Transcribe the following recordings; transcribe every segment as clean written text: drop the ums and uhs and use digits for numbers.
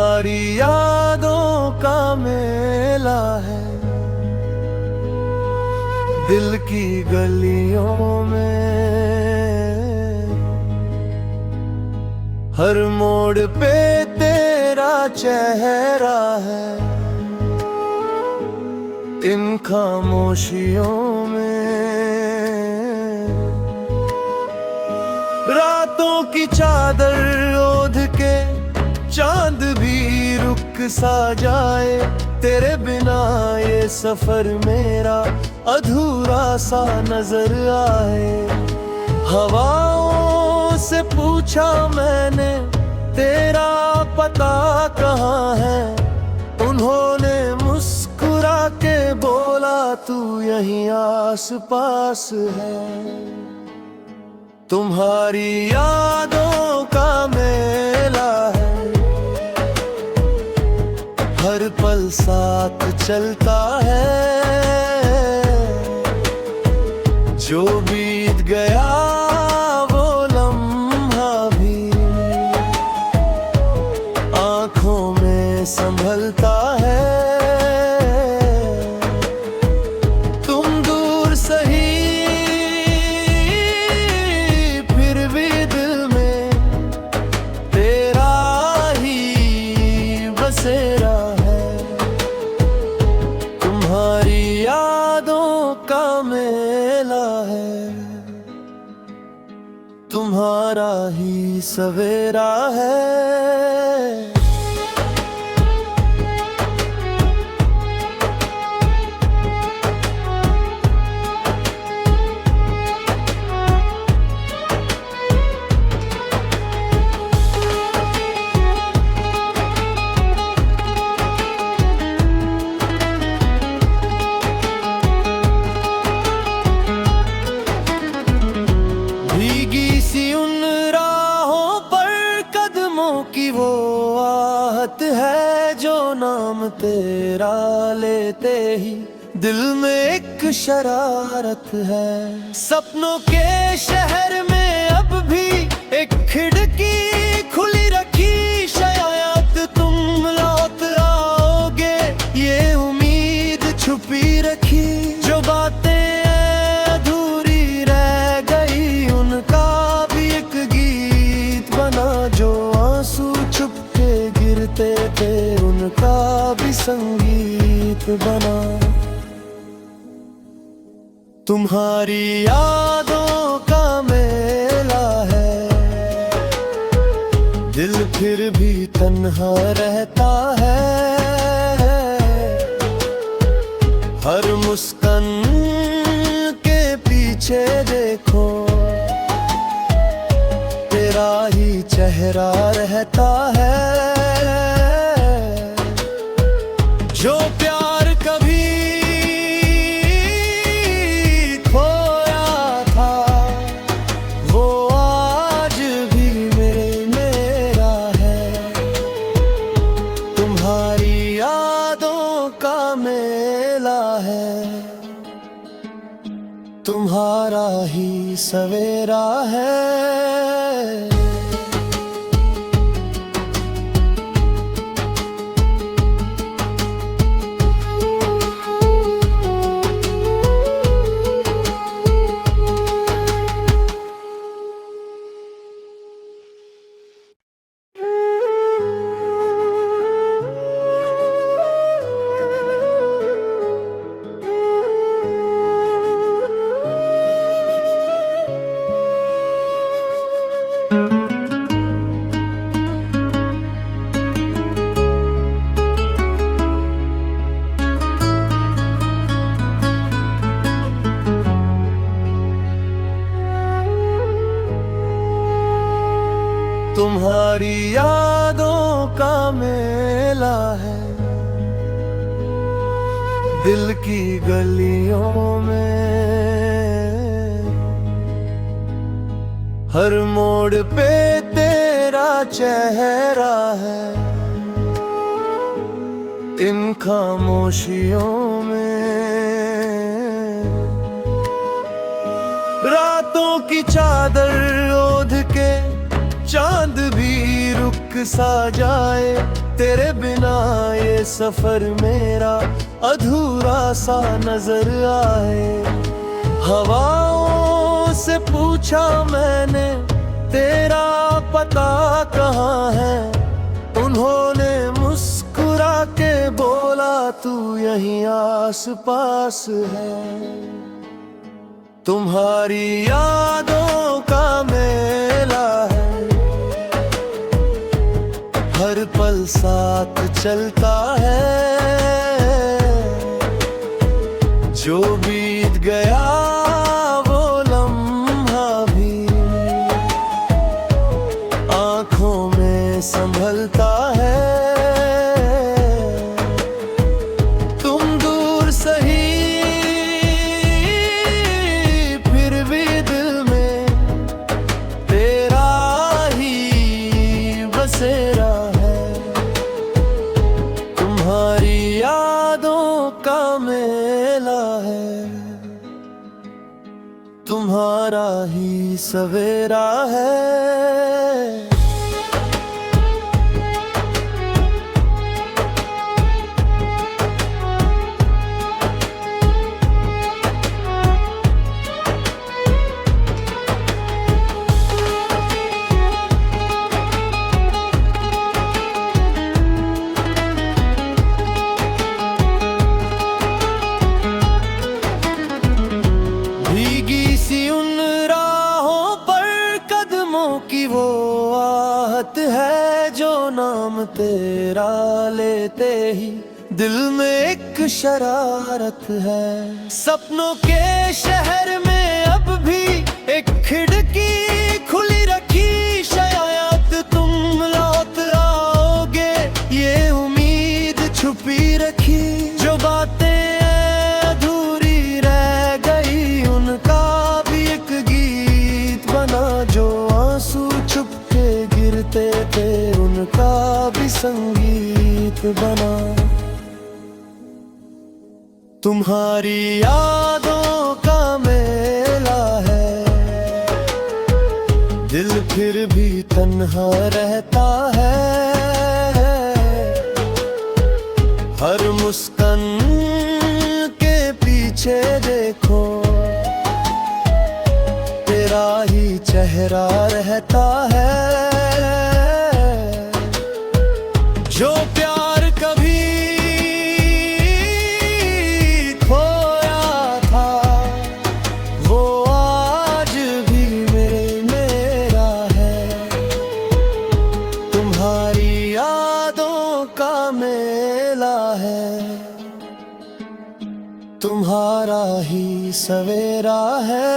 तुम्हारी यादों का मेला है दिल की गलियों में। हर मोड़ पे तेरा चेहरा है इन खामोशियों में। रातों की चादर ओढ़ के चांद भी रुक सा जाए, तेरे बिना ये सफर मेरा अधूरा सा नजर आए। हवाओं से पूछा मैंने तेरा पता कहाँ है, उन्होंने मुस्कुरा के बोला तू यहीं आस पास है। तुम्हारी यादों का मेला है हर पल साथ चलता है, जो बीत गया वो लम्हा भी आँखों में संभलता है। तुम दूर सही फिर भी दिल में तेरा ही बसेरा है। तुम्हारी यादों का मेला है तुम्हारा ही सवेरा है। भीगी सी उन राहों पर कदमों की वो आहट है, जो नाम तेरा लेते ही दिल में एक शरारत है। सपनों के शहर में अब भी एक खिड़की खुली रखी, शायद तुम लौट आओगे ये उम्मीद छुपी रखी। जो बातें थे उनका भी संगीत बना। तुम्हारी यादों का मेला है दिल फिर भी तन्हा रहता है। हर मुस्कान के पीछे देखो तेरा ही चेहरा रहता है। जो प्यार कभी खोया था वो आज भी मेरा है। तुम्हारी यादों का मेला है तुम्हारा ही सवेरा है। तुम्हारी यादों का मेला है दिल की गलियों में। हर मोड़ पे तेरा चेहरा है इन खामोशियों में। रातों की चादर ओढ़ के चांद भी रुक सा जाए, तेरे बिना ये सफर मेरा अधूरा सा नजर आए। हवाओं से पूछा मैंने तेरा पता कहाँ है, उन्होंने मुस्कुरा के बोला तू यहीं आस पास है। तुम्हारी यादों का मेला है, हर पल साथ चलता है। जो बीत गया वो लम्हा भी आँखों में संभलता है। तुम दूर सही फिर भी दिल में तेरा ही बसेरा है। तुम्हारी यादों का मेला है, तुम्हारा ही सवेरा है। भीगी सी उन राहों पर कदमों की वो आहट है, जो नाम तेरा लेते ही दिल में एक शरारत है। सपनों के शहर में अब भी एक खिड़की खुली रखी, शायद तुम लौट आओगे ये उम्मीद छुपी रखी। जो बातें अधूरी रह गई उनका भी एक गीत बना, जो आंसू चुपके गिरते थे उनका भी संगीत बना। तुम्हारी यादों का मेला है, दिल फिर भी तन्हा रहता है। हर मुस्कान के पीछे देखो तेरा ही चेहरा रहता है। जो प्यार कभी खोया था वो आज भी मेरा है। तुम्हारी यादों का मेला है, तुम्हारा ही सवेरा है।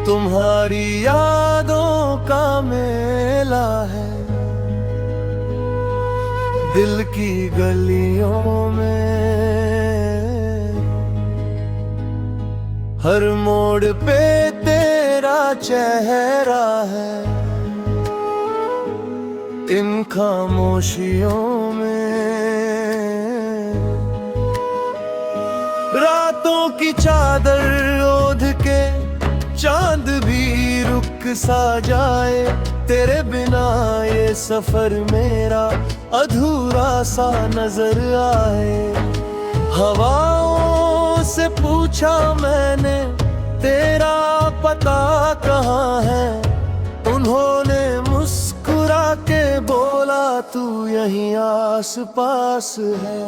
तुम्हारी यादों का मेला है, दिल की गलियों में हर मोड़ पे तेरा चेहरा है। इन खामोशियों में रातों की चादर ओढ़ के चांद भी रुक सा जाए, तेरे बिना ये सफर मेरा अधूरा सा नजर आए। हवाओं से पूछा मैंने तेरा पता कहाँ है, उन्होंने मुस्कुरा के बोला तू यहीं आस पास है।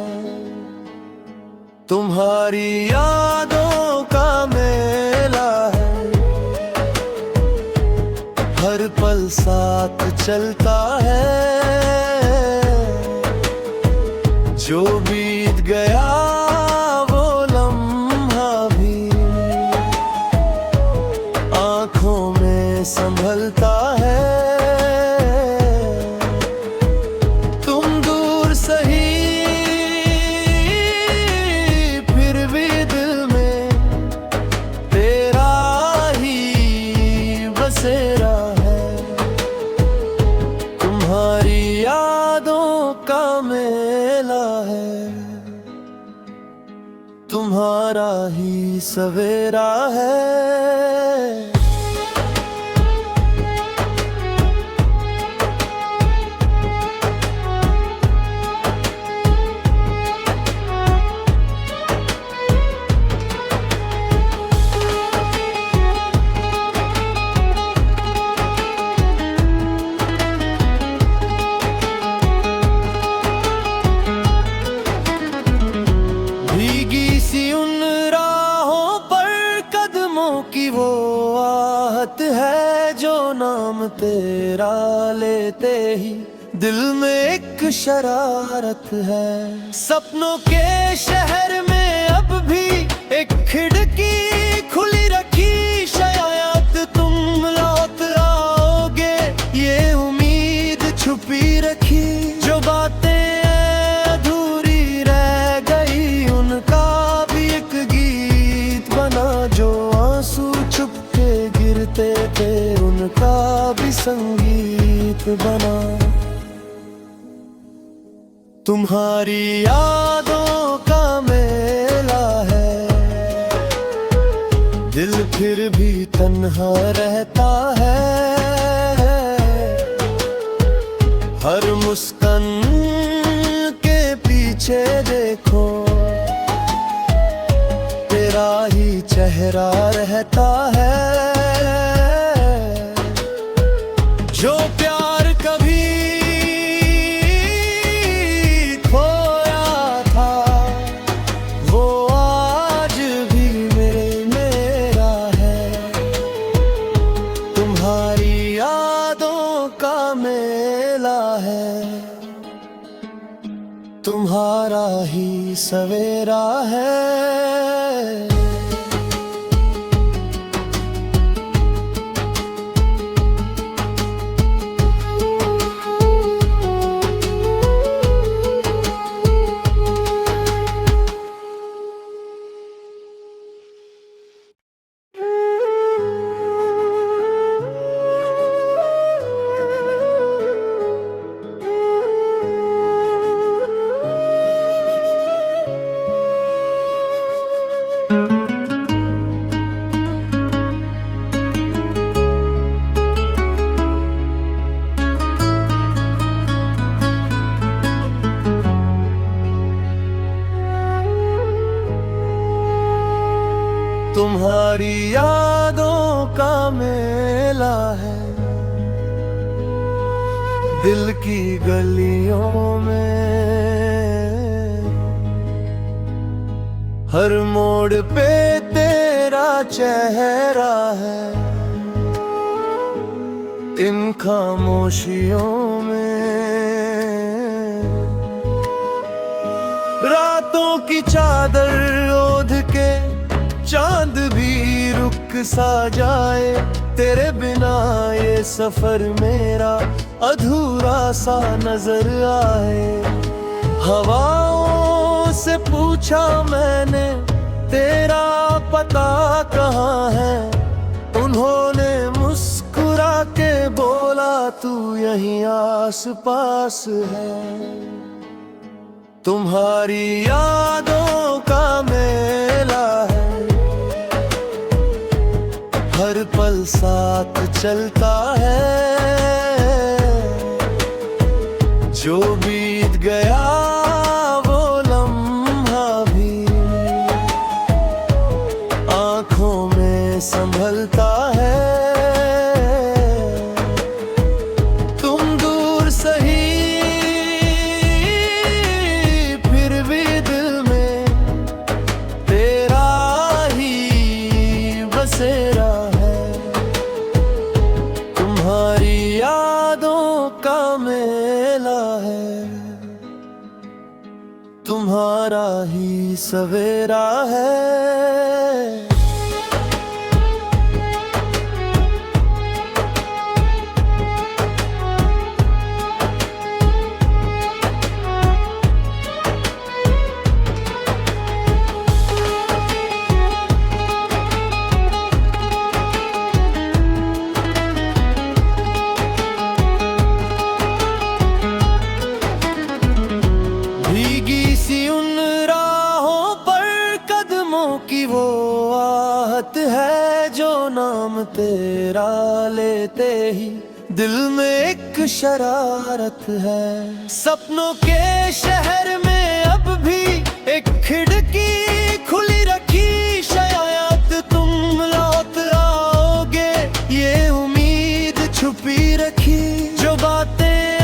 तुम्हारी यादों का मेला है, हर पल साथ चलता है। का मेला है, तुम्हारा ही सवेरा है। भीगी सी उन राहों पर कदमों की वो आहट है, जो नाम तेरा लेते ही दिल में एक शरारत है। सपनों के शहर में अब भी एक खिड़की खुली रखी, शायद तुम लौट आओगे ये उम्मीद छुपी रखी। जो बातें अधूरी रह गई उनका भी एक गीत बना, जो आंसू छुप के गिरते थे उनका भी संगीत बना। तुम्हारी यादों का मेला है, दिल फिर भी तन्हा रहता है। हर मुस्कान के पीछे देखो तेरा ही चेहरा रहता है। जो प्यार कभी खोया था वो आज भी मेरा है। तुम्हारी यादों का मेला है, तुम्हारा ही सवेरा है। तुम्हारी यादों का मेला है, दिल की गलियों में हर मोड़ पे तेरा चेहरा है। इन खामोशियों में रातों की चादर ओढ़ के चांद भी रुक सा जाए, तेरे बिना ये सफर मेरा अधूरा सा नजर आए। हवाओं से पूछा मैंने तेरा पता कहाँ है, उन्होंने मुस्कुरा के बोला तू यहीं आस पास है। तुम्हारी यादों का मेला है, हर पल साथ चलता है। जो बीत गया वो लम्हा भी आँखों में संभलता है। तुम दूर सही फिर भी दिल में तेरा ही बसेरा है। तुम्हारी यादों का मेला है, तुम्हारा ही सवेरा है। बात है जो नाम तेरा लेते ही दिल में एक शरारत है। सपनों के शहर में अब भी एक खिड़की खुली रखी, शायद तुम लौट आओगे ये उम्मीद छुपी रखी। जो बातें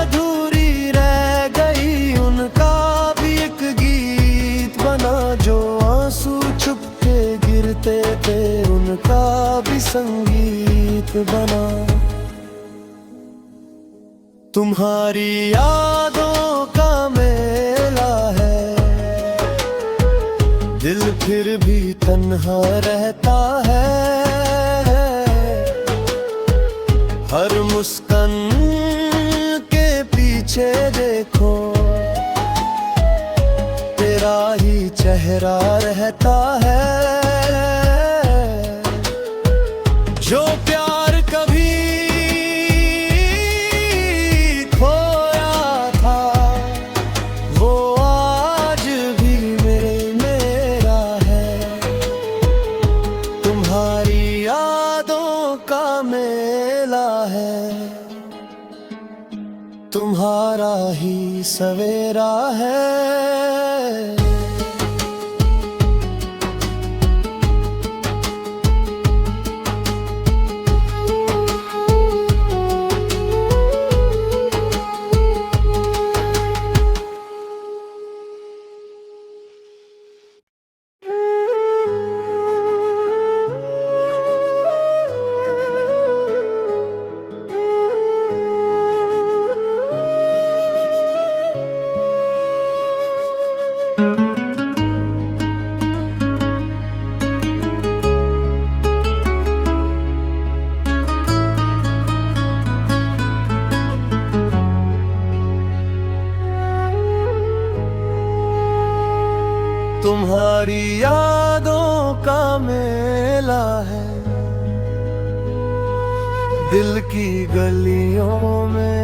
अधूरी रह गई उनका भी एक गीत बना, जो आंसू छुपके गिरते थे उनका भी संगीत बना। तुम्हारी यादों का मेला है, दिल फिर भी तन्हा रहता है। हर मुस्कान के पीछे देखो तेरा ही चेहरा रहता है। जो प्यार कभी तुम्हारा ही सवेरा है। तुम्हारी यादों का मेला है, दिल की गलियों में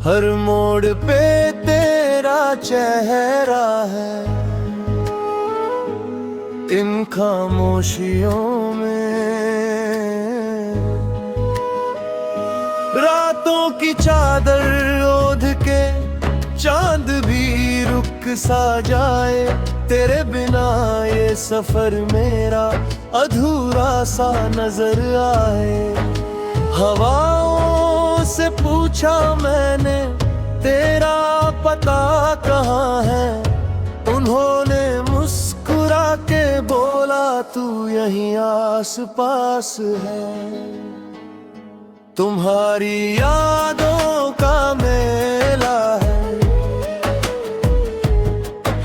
हर मोड़ पे तेरा चेहरा है। इन खामोशियों में रातों की चादर ओढ़ के चांद भी रुक सा जाए, तेरे बिना ये सफर मेरा अधूरा सा नजर आए। हवाओं से पूछा मैंने तेरा पता कहाँ है, उन्होंने मुस्कुरा के बोला तू यहीं आस पास है। तुम्हारी यादों का मेला है,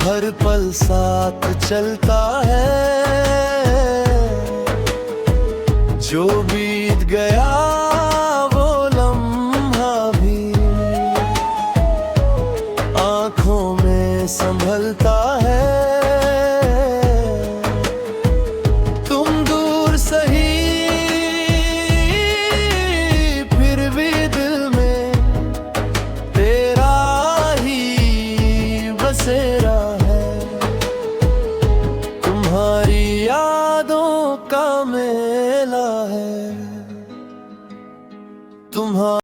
हर पल साथ चलता है।